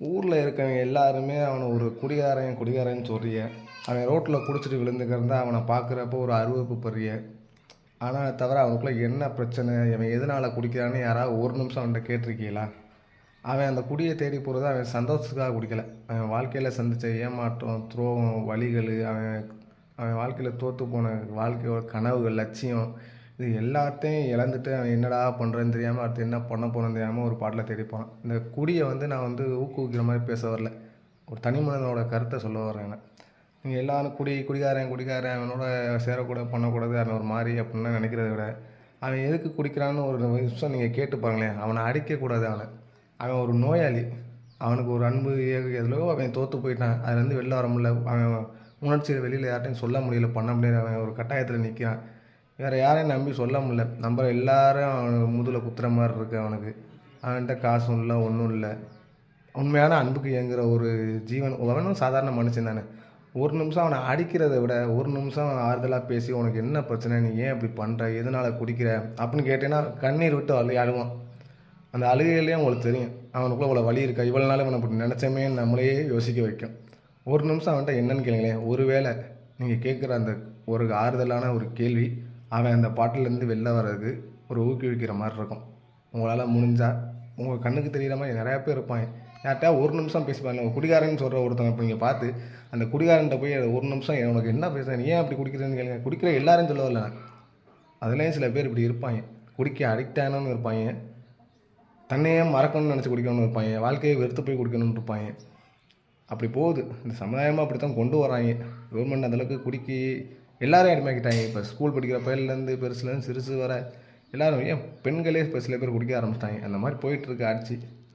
ஊரில் இருக்கவங்க எல்லாருமே அவனை ஒரு குடிகாரன் குடிகாரன்னு சொல்றிய. அவன் ரோட்டில் குடிச்சிட்டு விழுந்துக்கிறந்தா அவனை பார்க்குறப்போ ஒரு அருவருப்பு படுறிய. ஆனால் தவிர அவனுக்குள்ளே என்ன பிரச்சனை, அவன் எதனால் குடிக்கிறான்னு யாராவது ஒரு நிமிஷம் அவன்கிட்ட கேட்டிருக்கீங்களா? அவன் அந்த குடியை தேடி போகிறது அவன் சந்தோஷத்துக்காக குடிக்கலை. அவன் வாழ்க்கையில் சந்தித்த ஏமாற்றம், துரோகம், வலிகள், அவன் அவன் வாழ்க்கையில் தோற்று போன வாழ்க்கையோட கனவுகள், லட்சியம், இது எல்லாத்தையும் இழந்துட்டு அவன் என்னடா பண்ணுறேன்னு தெரியாமல் அடுத்து என்ன பண்ண போகிறேன்னு தெரியாமல் ஒரு பாட்டில் தேடி போனான். இந்த குடியை நான் ஊக்குவிக்கிற மாதிரி பேச வரல, ஒரு தனி மனிதனோட கருத்தை சொல்ல வரேன். நீங்கள் எல்லாரும் குடிகாரன் குடிகாரன் அவனோட சேரக்கூடாது பண்ணக்கூடாது அவன் ஒரு மாதிரி அப்படின்லாம் நினைக்கிறத விட, அவன் எதுக்கு குடிக்கிறான்னு ஒரு விஷயம் நீங்கள் கேட்டு பாருங்களேன். அவனை அடிக்கக்கூடாது. அவன் ஒரு நோயாளி. அவனுக்கு ஒரு அன்பு எதுலோ அவன் தோற்று போயிட்டான். அதுலேருந்து வெளில வர முடியல. அவன் உணர்ச்சியை வெளியில் யார்ட்டையும் சொல்ல முடியல, பண்ண முடியல. அவன் ஒரு கட்டாயத்தில் நிற்கிறான். வேறு யாரையும் நம்பி சொல்ல முடியல. நம்ம எல்லோரும் அவனுக்கு முதுகில் குத்துற மாதிரி இருக்குது. அவன்கிட்ட காசும் இல்லை, ஒன்றும் இல்லை. உண்மையான அன்புக்கு இயங்குகிற ஒரு ஜீவன். அவனும் சாதாரண மனுஷன் தானே. ஒரு நிமிஷம் அவனை அடிக்கிறத விட ஒரு நிமிஷம் ஆறுதலாக பேசி, உனக்கு என்ன பிரச்சனை, நீ ஏன் இப்படி பண்ணுற, எதனால் குடிக்கிற அப்படின்னு கேட்டேன்னா கண்ணீர் விட்டு அழுவான். அந்த அழுகையிலேயே உங்களுக்கு தெரியும் அவனுக்குள்ளே இவ்வளோ வலி இருக்கா, இவ்வளோ நாள் அவனை அப்படி நினச்சமே நம்மளையே யோசிக்க வைக்கும். ஒரு நிமிஷம் அவன்கிட்ட என்னன்னு கேளுங்களேன். ஒருவேளை நீங்கள் கேட்குற அந்த ஒரு ஆறுதலான ஒரு கேள்வி அவன் அந்த பாட்டிலேருந்து வெளில வர்றதுக்கு ஒரு ஊக்குவிக்கிற மாதிரி இருக்கும். உங்களால் முடிஞ்சால் உங்கள் கண்ணுக்கு தெரிகிற மாதிரி நிறையா பேர் இருப்பாங்க. யார்கிட்டயா ஒரு நிமிஷம் பேசிப்பாங்க. குடிகாரன்னு சொல்கிற ஒருத்தவங்க இப்போ நீங்கள் பார்த்து அந்த குடிகாரன்ட்ட போய் ஒரு நிமிஷம் உனக்கு என்ன பேசுகிறேன், ஏன் அப்படி குடிக்கிறேன்னு கேளுங்க. குடிக்கிற எல்லாரும் சொல்ல வரல. அதுலேயும் சில பேர் இப்படி இருப்பாங்க. குடிக்க அடிக்ட் ஆனவங்க இருப்பாங்க. தன்னையே மறக்கணும்னு நினச்சி குடிக்கணும்னு இருப்பாங்க. வாழ்க்கையை வெறுத்து போய் குடிக்கணும்னு இருப்பாங்க. அப்படி போகுது இந்த சமுதாயமாக. அப்படி தான் கொண்டு வராங்க. கவர்மெண்ட் அந்தளவுக்கு குடிக்கி எல்லாரையும் அடிமையாக்கிட்டாங்க. இப்போ ஸ்கூல் படிக்கிற பையன்லேருந்து பெருசுலேருந்து சிறுசு வர எல்லோரும், ஏன் பெண்களே இப்போ சில பேர் குடிக்க ஆரம்பிச்சிட்டாங்க. அந்த மாதிரி போயிட்டுருக்கு ஆட்சி.